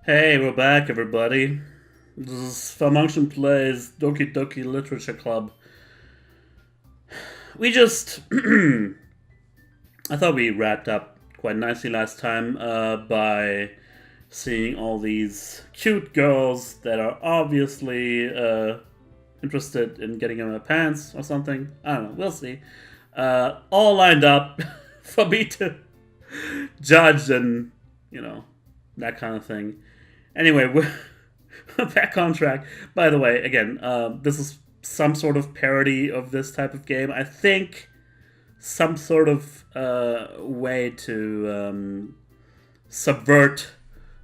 Hey, we're back, everybody. This is falmunction plays Doki Doki Literature Club. We just. I thought we wrapped up quite nicely last time by seeing all these cute girls that are obviously interested in getting in my pants or something. I don't know, we'll see. All lined up for me to judge and, you know, that kind of thing. Anyway, we're back on track. By the way, again, this is some sort of parody of this type of game. I think some sort of way to subvert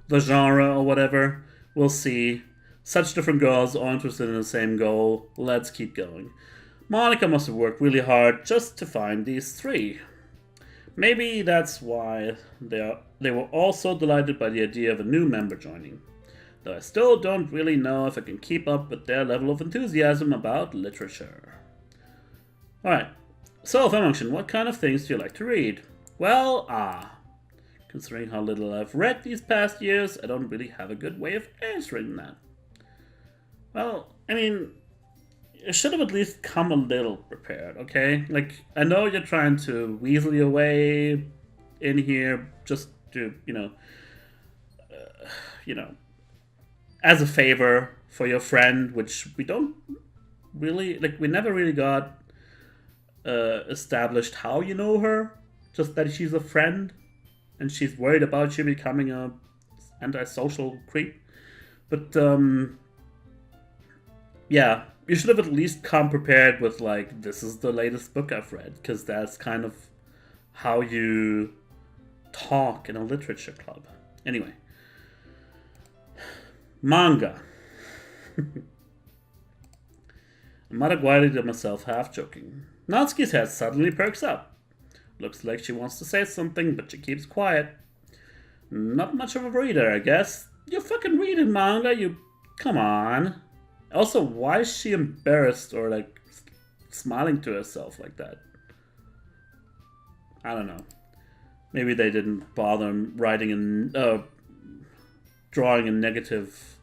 the genre or whatever. We'll see. Such different girls, all interested in the same goal. Let's keep going. Monica must have worked really hard just to find these three. Maybe that's why they were all so delighted by the idea of a new member joining. Though I still don't really know if I can keep up with their level of enthusiasm about literature. Alright, so falmunction, what kind of things do you like to read? Well, considering how little I've read these past years, I don't really have a good way of answering that. Well, I mean, you should have at least come a little prepared, okay? Like, I know you're trying to weasel your way in here just to, as a favor for your friend, which we don't really, like, we never really got established how you know her, just that she's a friend and she's worried about you becoming a antisocial creep. But, yeah, you should have at least come prepared with, like, this is the latest book I've read, because that's kind of how you talk in a literature club. Anyway, manga. I muttered quietly to myself, half joking. Natsuki's head suddenly perks up. Looks like she wants to say something, but she keeps quiet. Not much of a reader, I guess. You're fucking reading manga, you... Come on. Also, why is she embarrassed or, like, smiling to herself like that? I don't know. Maybe they didn't bother writing drawing a negative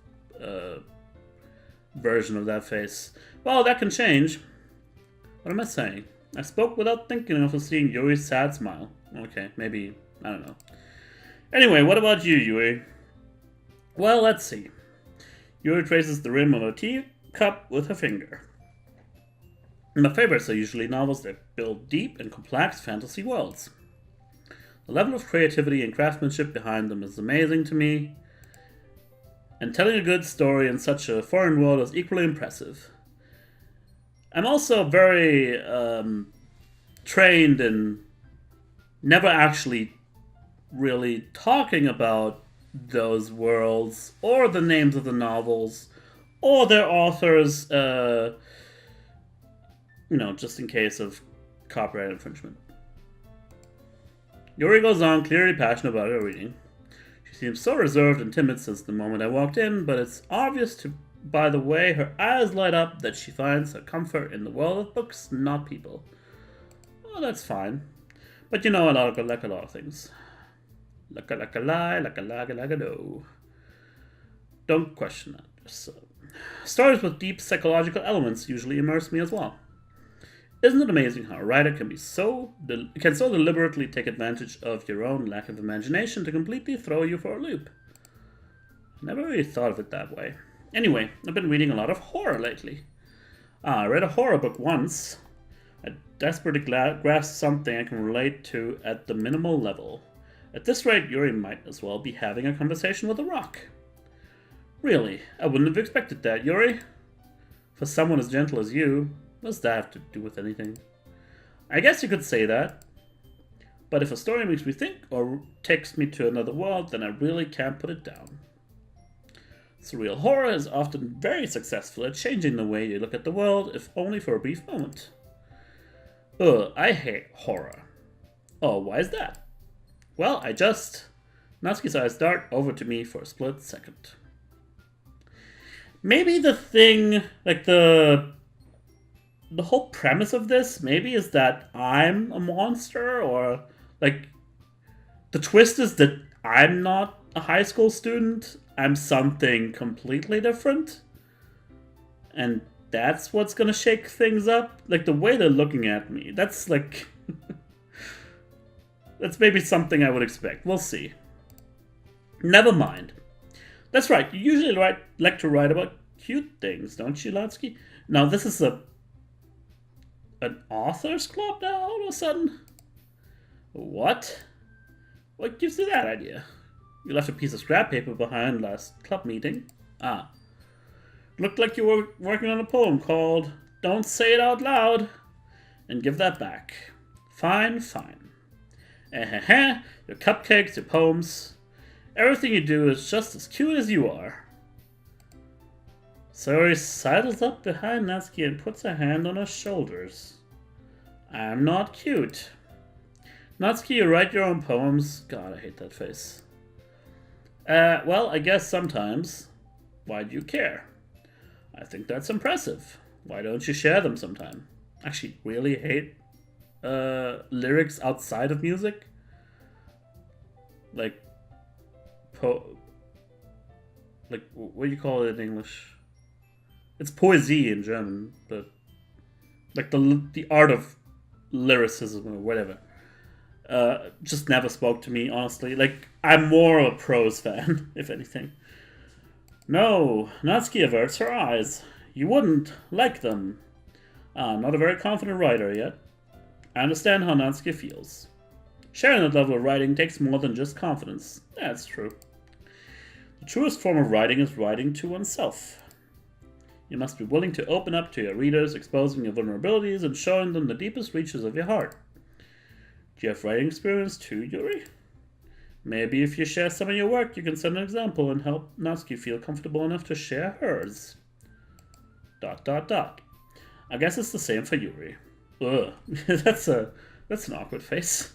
version of that face. Well, that can change. What am I saying? I spoke without thinking of seeing Yuri's sad smile. Okay, maybe, I don't know. Anyway, what about you, Yuri? Well, let's see. Yuri traces the rim of a teacup with her finger. My favorites are usually novels that build deep and complex fantasy worlds. The level of creativity and craftsmanship behind them is amazing to me, and telling a good story in such a foreign world is equally impressive. I'm also very trained in never actually really talking about those worlds or the names of the novels or their authors, just in case of copyright infringement. Yuri goes on, clearly passionate about her reading. She seems so reserved and timid since the moment I walked in, but it's obvious by the way her eyes light up that she finds her comfort in the world of books, not people. Well, that's fine. But a lot of things. No. Don't question that. Stories with deep psychological elements usually immerse me as well. Isn't it amazing how a writer can so deliberately take advantage of your own lack of imagination to completely throw you for a loop? I never really thought of it that way. Anyway, I've been reading a lot of horror lately. I read a horror book once. I desperately grasped something I can relate to at the minimal level. At this rate, Yuri might as well be having a conversation with a rock. Really, I wouldn't have expected that, Yuri. For someone as gentle as you, what does that have to do with anything? I guess you could say that. But if a story makes me think or takes me to another world, then I really can't put it down. Surreal horror is often very successful at changing the way you look at the world, if only for a brief moment. Ugh, I hate horror. Oh, why is that? Well, Natsuki's eyes dart over to me for a split second. Maybe the thing, like the whole premise of this, maybe is that I'm a monster, or, like, the twist is that I'm not a high school student, I'm something completely different. And that's what's gonna shake things up? Like, the way they're looking at me, that's like... that's maybe something I would expect. We'll see. Never mind. That's right, you usually like to write about cute things, don't you, Latsky? Now, this is an author's club now, all of a sudden? What? What gives you that idea? You left a piece of scrap paper behind last club meeting. Ah. Looked like you were working on a poem called Don't Say It Out Loud. And give that back. Fine, fine. Your cupcakes, your poems. Everything you do is just as cute as you are. Sari sidles up behind Natsuki and puts a hand on her shoulders. I'm not cute. Natsuki, you write your own poems? God, I hate that face. Well, I guess sometimes. Why do you care? I think that's impressive. Why don't you share them sometime? Actually, really hate lyrics outside of music. Like, what do you call it in English? It's poesie in German, but like the art of lyricism or whatever. Just never spoke to me, honestly. Like, I'm more of a prose fan, if anything. No, Natsuki averts her eyes. You wouldn't like them. I'm not a very confident writer yet. I understand how Natsuki feels. Sharing that level of writing takes more than just confidence. That's true. The truest form of writing is writing to oneself. You must be willing to open up to your readers, exposing your vulnerabilities and showing them the deepest reaches of your heart. Do you have writing experience too, Yuri? Maybe if you share some of your work, you can set an example and help Natsuki feel comfortable enough to share hers. ... I guess it's the same for Yuri. Ugh, that's an awkward face.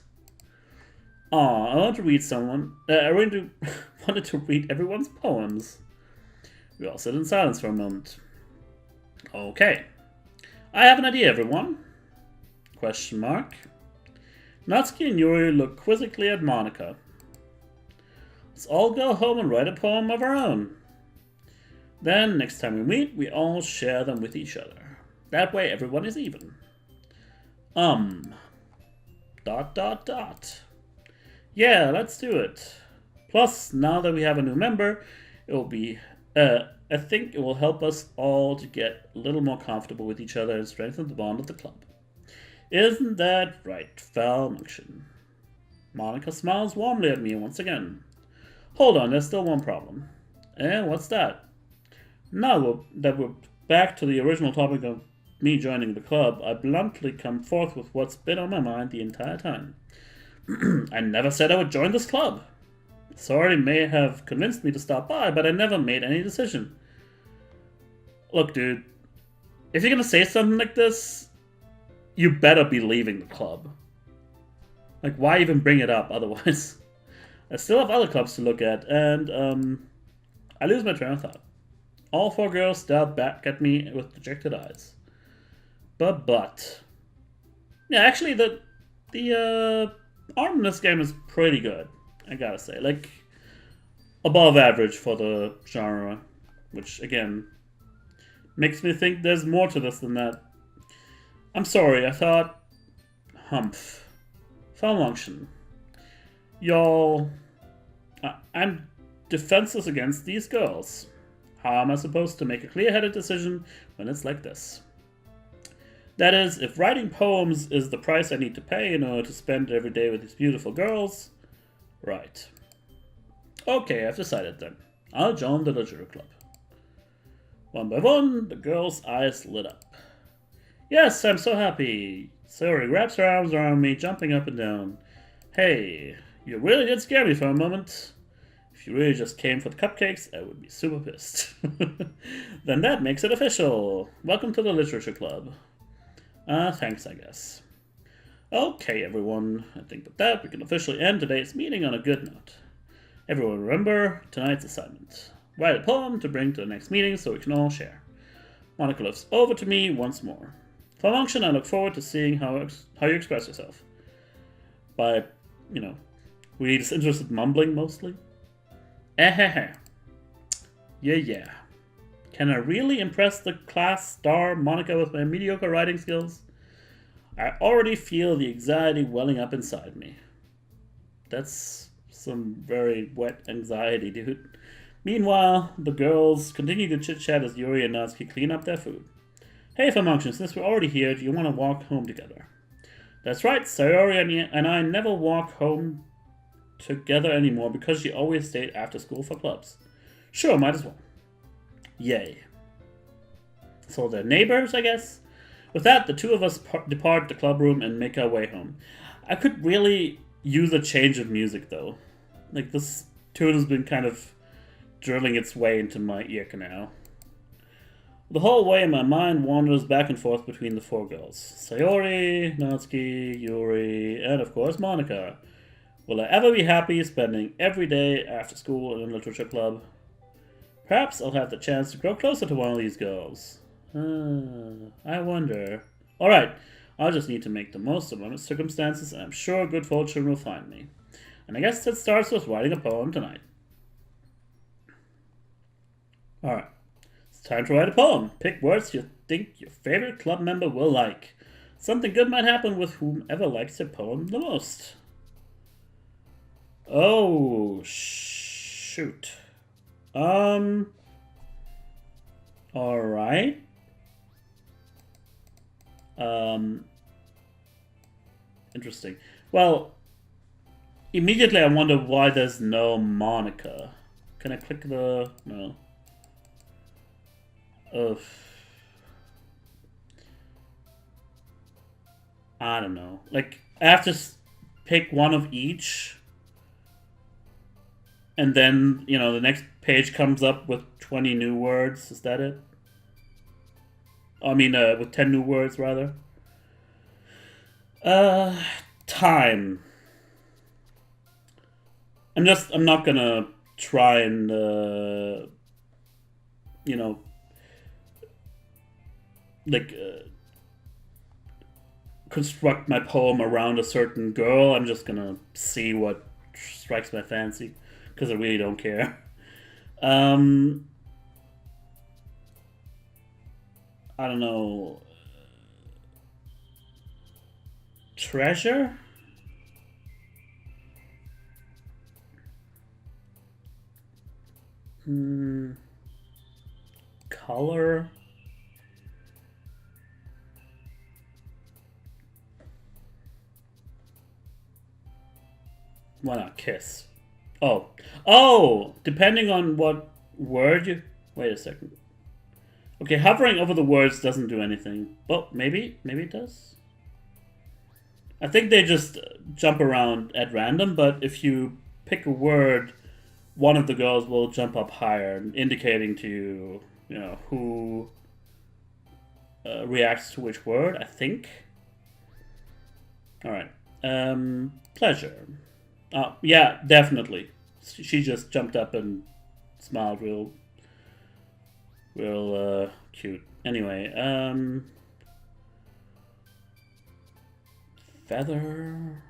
Aw, I want to read someone. I really wanted to read everyone's poems. We all sit in silence for a moment. Okay. I have an idea, everyone. Question mark. Natsuki and Yuri look quizzically at Monika. Let's all go home and write a poem of our own. Then, next time we meet, we all share them with each other. That way everyone is even. Yeah, let's do it. Plus, now that we have a new member, it will be, I think it will help us all to get a little more comfortable with each other and strengthen the bond of the club. Isn't that right, falmunction? Monika smiles warmly at me once again. Hold on, there's still one problem. And what's that? Now that we're back to the original topic of me joining the club, I bluntly come forth with what's been on my mind the entire time. I never said I would join this club. Sorry may have convinced me to stop by, but I never made any decision. Look, dude, if you're gonna say something like this, you better be leaving the club. Like, why even bring it up otherwise? I still have other clubs to look at, and, I lose my train of thought. All four girls stare back at me with dejected eyes. But... yeah, actually, the art in this game is pretty good, I gotta say. Like, above average for the genre, which, again, makes me think there's more to this than that. I'm sorry, I thought... Humph. Falmunction. Y'all... I'm defenseless against these girls. How am I supposed to make a clear-headed decision when it's like this? That is, if writing poems is the price I need to pay in order to spend every day with these beautiful girls, right. Okay, I've decided then. I'll join the literature club. One by one, the girl's eyes lit up. Yes, I'm so happy. Sayori wraps her arms around me, jumping up and down. Hey, you really did scare me for a moment. If you really just came for the cupcakes, I would be super pissed. Then that makes it official. Welcome to the literature club. Thanks, I guess. Okay, everyone. I think with that, we can officially end today's meeting on a good note. Everyone remember tonight's assignment. Write a poem to bring to the next meeting so we can all share. Monika looks over to me once more. Falmunction, I look forward to seeing how you express yourself. By, we disinterested mumbling, mostly. Eh. Yeah. Can I really impress the class star Monica with my mediocre writing skills? I already feel the anxiety welling up inside me. That's some very wet anxiety, dude. Meanwhile, the girls continue to chit-chat as Yuri and Natsuki clean up their food. Hey, falmunction, since we're already here, do you want to walk home together? That's right, Sayori and I never walk home together anymore because she always stayed after school for clubs. Sure, might as well. Yay. So they're neighbors, I guess? With that, the two of us depart the club room and make our way home. I could really use a change of music, though. Like, this tune has been kind of drilling its way into my ear canal. The whole way my mind wanders back and forth between the four girls. Sayori, Natsuki, Yuri, and of course Monica. Will I ever be happy spending every day after school in a literature club? Perhaps I'll have the chance to grow closer to one of these girls. I wonder. Alright, I'll just need to make the most of my circumstances, and I'm sure good fortune will find me. And I guess that starts with writing a poem tonight. Alright, it's time to write a poem. Pick words you think your favorite club member will like. Something good might happen with whomever likes your poem the most. Oh, shoot. Alright. Interesting. Well, immediately I wonder why there's no Monica. Can I click the... no. I don't know. Like, I have to pick one of each. And then, you know, the next page comes up with 20 new words. Is that it? I mean, with 10 new words, rather. Time. I'm not gonna try and, you know, like, construct my poem around a certain girl. I'm just gonna see what strikes my fancy, because I really don't care. I don't know. Treasure? Color? Why not kiss? Oh! Depending on what word you... Wait a second. Okay, hovering over the words doesn't do anything. Well, maybe it does? I think they just jump around at random, but if you pick a word, one of the girls will jump up higher, indicating to you, you know, who reacts to which word, I think. Alright. Pleasure. Yeah, definitely. She just jumped up and smiled real cute. Anyway, feather.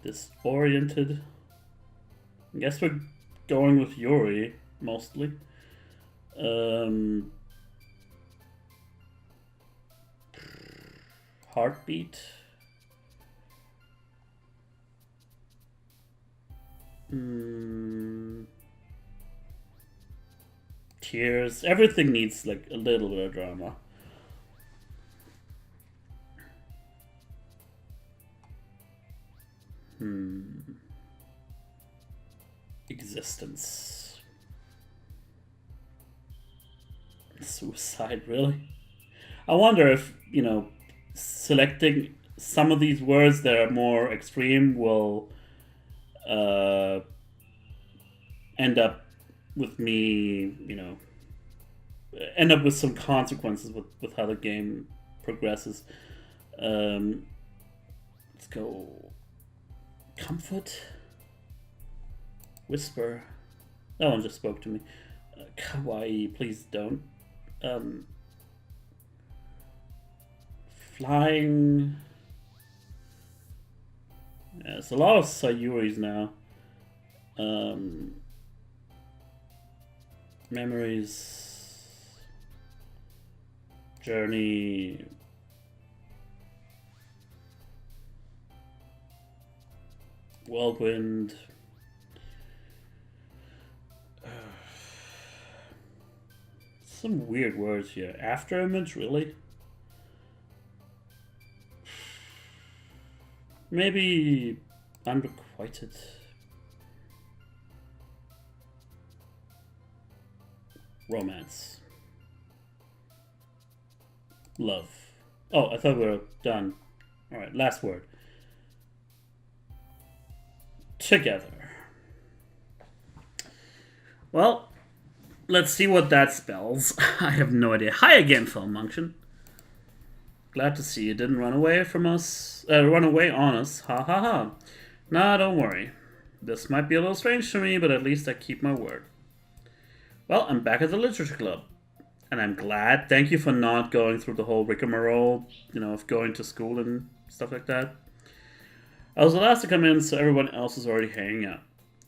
Disoriented. I guess we're going with Yuri, mostly. Heartbeat. Tears. Everything needs like a little bit of drama. Existence. Suicide, really? I wonder if, you know, selecting some of these words that are more extreme will end up with me, you know, end up with some consequences with how the game progresses. Let's go. Comfort. Whisper. That one just spoke to me. Kawaii, please don't. Flying. There's a lot of Sayuris now. Memories, journey, whirlwind. Some weird words here. After image, really? Maybe unrequited. Romance. Love. Oh, I thought we were done. Alright, last word. Together. Well, let's see what that spells. I have no idea. Hi again, falmunction. Glad to see you didn't run away from us. Run away on us. Ha ha ha. Nah, don't worry. This might be a little strange to me, but at least I keep my word. Well, I'm back at the Literature Club. And I'm glad. Thank you for not going through the whole rigmarole, of going to school and stuff like that. I was the last to come in, so everyone else is already hanging out.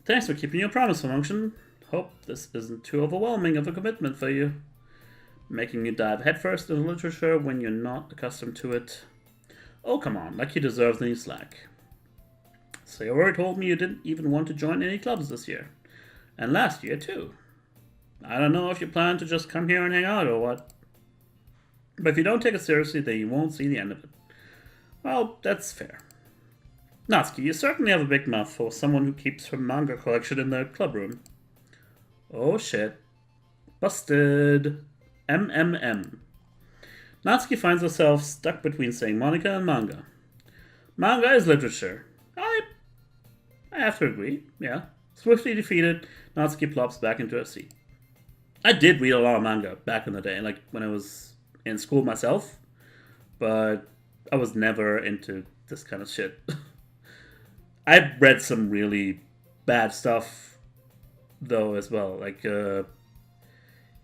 Thanks for keeping your promise, falmunction. Hope this isn't too overwhelming of a commitment for you. Making you dive headfirst into literature when you're not accustomed to it. Oh, come on, like you deserve any slack. Sayori told me you didn't even want to join any clubs this year. And last year, too. I don't know if you plan to just come here and hang out or what. But if you don't take it seriously, then you won't see the end of it. Well, that's fair. Natsuki, you certainly have a big mouth for someone who keeps her manga collection in their club room. Oh shit. Busted. MMM. Natsuki finds herself stuck between saying Monica and manga. Manga is literature. I have to agree, yeah. Swiftly defeated, Natsuki plops back into her seat. I did read a lot of manga back in the day, like when I was in school myself, but I was never into this kind of shit. I read some really bad stuff, though, as well. Like,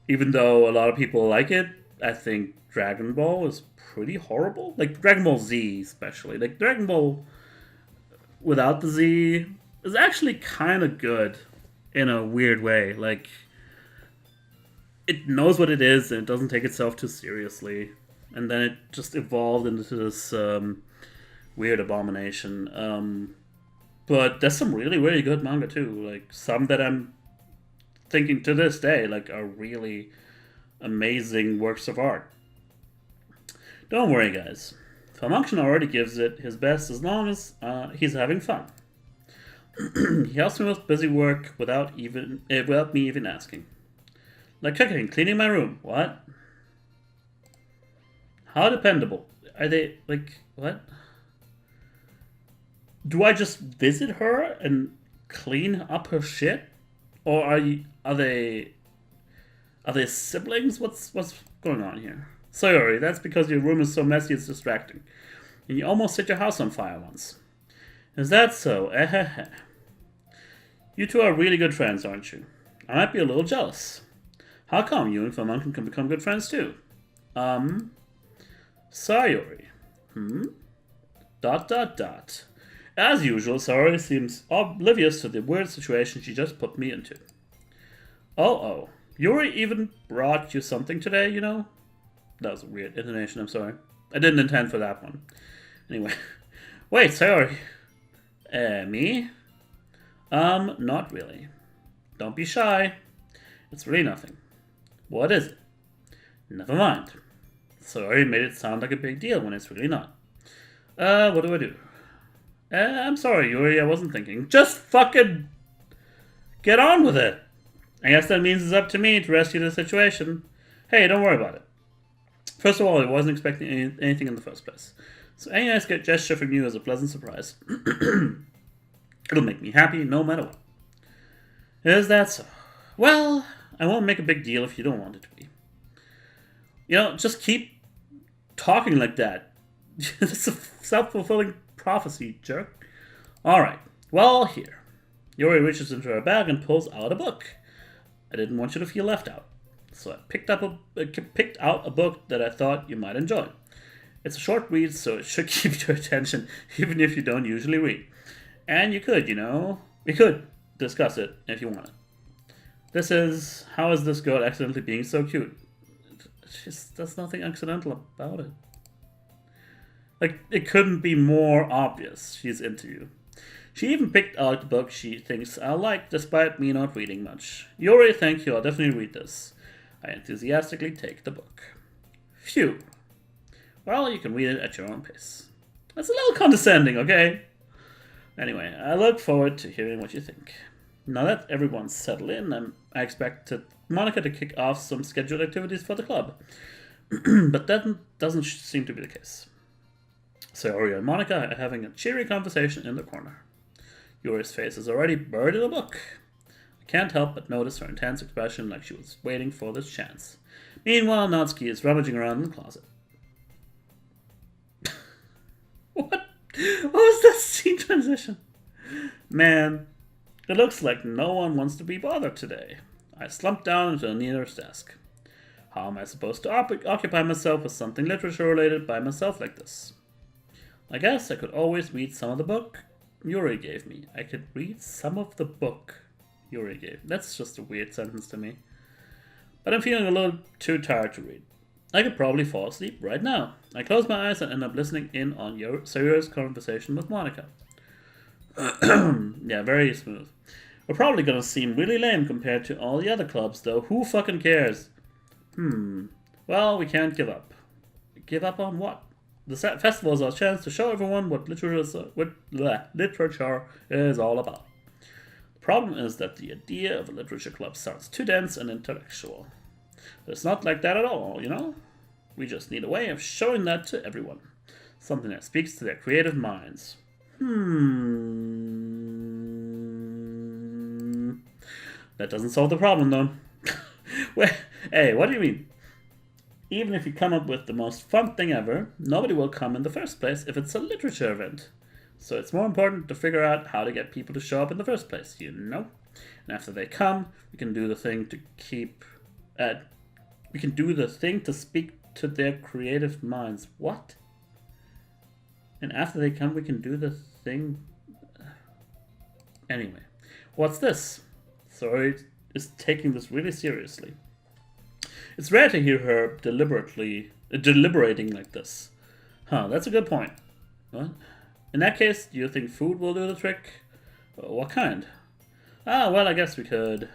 even though a lot of people like it, I think Dragon Ball is pretty horrible. Like, Dragon Ball Z, especially. Like, Dragon Ball without the Z is actually kind of good in a weird way. Like, it knows what it is and it doesn't take itself too seriously. And then it just evolved into this weird abomination. But there's some really, really good manga too. Like some that I'm thinking to this day like are really amazing works of art. Don't worry, guys. falmunction already gives it his best as long as he's having fun. He helps me with busy work without me even asking. Like cooking, cleaning my room. What? How dependable. Are they, like, what? Do I just visit her and clean up her shit? Or are they siblings? What's going on here? Sorry, that's because your room is so messy it's distracting. And you almost set your house on fire once. Is that so? You two are really good friends, aren't you? I might be a little jealous. How come you and falmunction can become good friends too? Sayori. Dot. As usual, Sayori seems oblivious to the weird situation she just put me into. Oh. Yuri even brought you something today, you know? That was a weird intonation, I'm sorry. I didn't intend for that one. Anyway. Wait, Sayori. Me? Not really. Don't be shy. It's really nothing. What is it? Never mind. Sayori made it sound like a big deal when it's really not. What do I do? I'm sorry, Yuri, I wasn't thinking. Just fucking get on with it. I guess that means it's up to me to rescue the situation. Hey, don't worry about it. First of all, I wasn't expecting anything in the first place. So any nice gesture from you is a pleasant surprise. It'll make me happy no matter what. Is that so? Well, I won't make a big deal if you don't want it to be. Just keep talking like that. It's a self-fulfilling prophecy, jerk. Alright, well, here. Yuri reaches into her bag and pulls out a book. I didn't want you to feel left out. So I picked out a book that I thought you might enjoy. It's a short read, so it should keep your attention, even if you don't usually read. And you could, you know, we could discuss it if you wanted. This is, how is this girl accidentally being so cute? There's nothing accidental about it. Like, it couldn't be more obvious she's into you. She even picked out the book she thinks I'll like, despite me not reading much. Yuri, thank you, I'll definitely read this. I enthusiastically take the book. Phew. Well, you can read it at your own pace. That's a little condescending, okay? Anyway, I look forward to hearing what you think. Now that everyone's settled in, I expect Monica to kick off some scheduled activities for the club. But that doesn't seem to be the case. Sayori and Monica are having a cheery conversation in the corner. Yuri's face is already buried in the book. I can't help but notice her intense expression, like she was waiting for this chance. Meanwhile, Natsuki is rummaging around in the closet. What? What was that scene transition? Man, it looks like no one wants to be bothered today. I slumped down into the nearest desk. How am I supposed to occupy myself with something literature related by myself like this? I guess I could always read some of the book Yuri gave me. I could read some of the book Yuri gave. That's just a weird sentence to me. But I'm feeling a little too tired to read. I could probably fall asleep right now. I close my eyes and end up listening in on Sayori's conversation with Monica. Yeah, very smooth. We're probably gonna seem really lame compared to all the other clubs, though. Who fucking cares? Well, we can't give up. Give up on what? The festival is our chance to show everyone what literature is all about. The problem is that the idea of a literature club sounds too dense and intellectual. But it's not like that at all, you know? We just need a way of showing that to everyone. Something that speaks to their creative minds. That doesn't solve the problem, though. Hey, what do you mean? Even if you come up with the most fun thing ever, nobody will come in the first place if it's a literature event. So it's more important to figure out how to get people to show up in the first place, you know? And after they come, we can do the thing to speak to their creative minds. What? And after they come, we can do the thing... Anyway, what's this? Sorry, is taking this really seriously. It's rare to hear her deliberating like this. Huh, that's a good point. What? In that case, do you think food will do the trick? What kind? Well, I guess we could...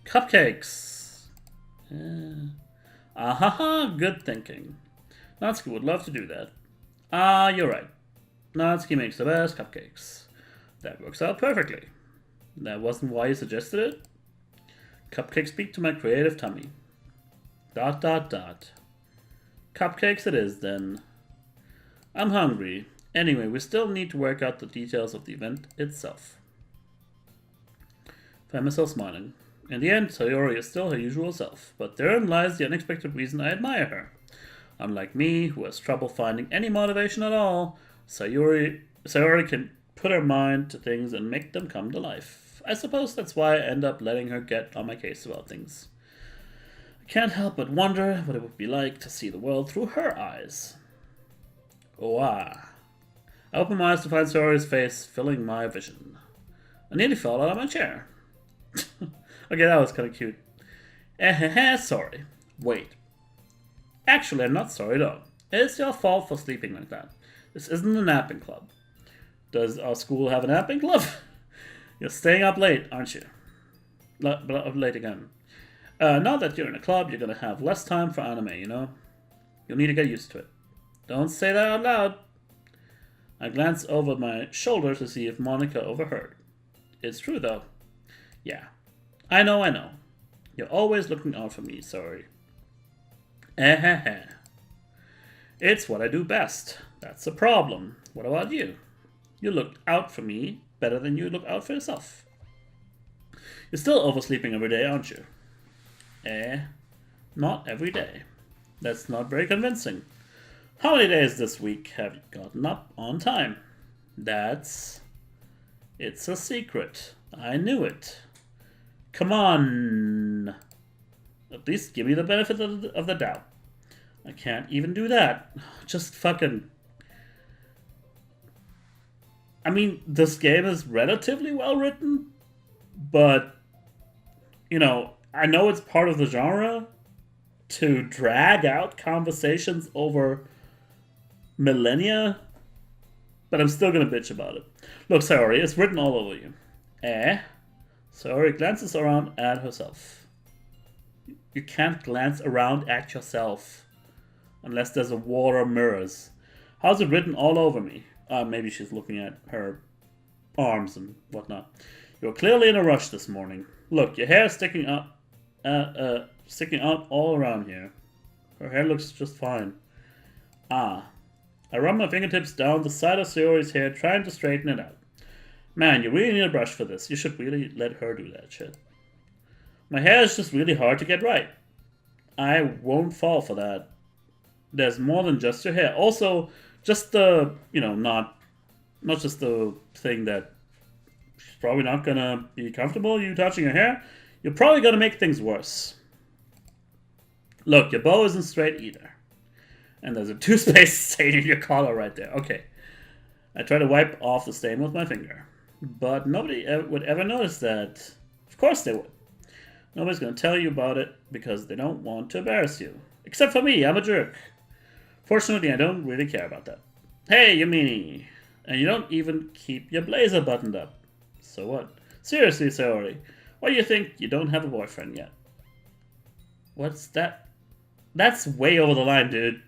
Cupcakes! Good thinking. Natsuki would love to do that. You're right. Natsuki makes the best cupcakes. That works out perfectly. That wasn't why you suggested it? Cupcakes speak to my creative tummy. ... Cupcakes it is, then. I'm hungry. Anyway, we still need to work out the details of the event itself. Find myself smiling. In the end, Sayori is still her usual self, but therein lies the unexpected reason I admire her. Unlike me, who has trouble finding any motivation at all, Sayori can put her mind to things and make them come to life. I suppose that's why I end up letting her get on my case about things. Can't help but wonder what it would be like to see the world through her eyes. I open my eyes to find Sayori's face filling my vision. I nearly fell out of my chair. Okay, that was kind of cute. Sorry. Wait. Actually, I'm not sorry at all. It's your fault for sleeping like that. This isn't a napping club. Does our school have a napping club? You're staying up late, aren't you? Up late again. Now that you're in a club, you're going to have less time for anime, you know? You'll need to get used to it. Don't say that out loud. I glance over my shoulder to see if Monica overheard. It's true, though. Yeah. I know. You're always looking out for me, sorry. It's what I do best. That's the problem. What about you? You look out for me better than you look out for yourself. You're still oversleeping every day, aren't you? Not every day. That's not very convincing. How many days this week have you gotten up on time? It's a secret. I knew it. Come on. At least give me the benefit of the doubt. I can't even do that. Just fucking... I mean, this game is relatively well written, but, I know it's part of the genre to drag out conversations over millennia, but I'm still gonna bitch about it. Look, Sayori, it's written all over you. Sayori glances around at herself. You can't glance around at yourself unless there's a wall or mirrors. How's it written all over me? Maybe she's looking at her arms and whatnot. You're clearly in a rush this morning. Look, your hair is sticking out all around here. Her hair looks just fine. I run my fingertips down the side of Sayori's hair, trying to straighten it out. Man, you really need a brush for this. You should really let her do that shit. My hair is just really hard to get right. I won't fall for that. There's more than just your hair. Also, just the, not just the thing that she's probably not gonna be comfortable you touching her hair. You're probably gonna make things worse. Look, your bow isn't straight either. And there's a toothpaste stain in your collar right there. Okay. I try to wipe off the stain with my finger. But nobody would ever notice that. Of course they would. Nobody's gonna tell you about it because they don't want to embarrass you. Except for me, I'm a jerk. Fortunately, I don't really care about that. Hey, you meanie. And you don't even keep your blazer buttoned up. So what? Seriously, Sayori. Why do you think you don't have a boyfriend yet? What's that? That's way over the line, dude.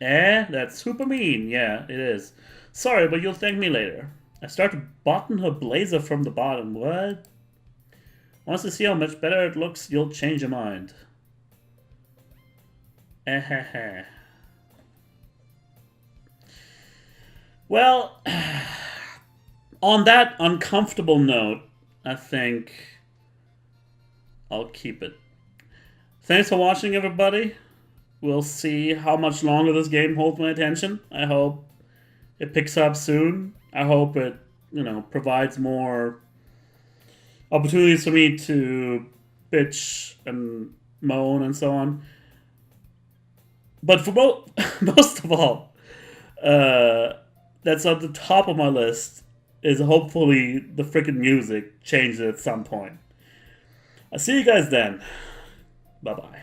That's super mean. Yeah, it is. Sorry, but you'll thank me later. I start to button her blazer from the bottom. What? Once you see how much better it looks, you'll change your mind. Well, on that uncomfortable note, I think I'll keep it. Thanks for watching, everybody. We'll see how much longer this game holds my attention. I hope it picks up soon. I hope it, provides more opportunities for me to bitch and moan and so on. But for most of all, that's at the top of my list is hopefully the freaking music changes at some point. I'll see you guys then. Bye-bye.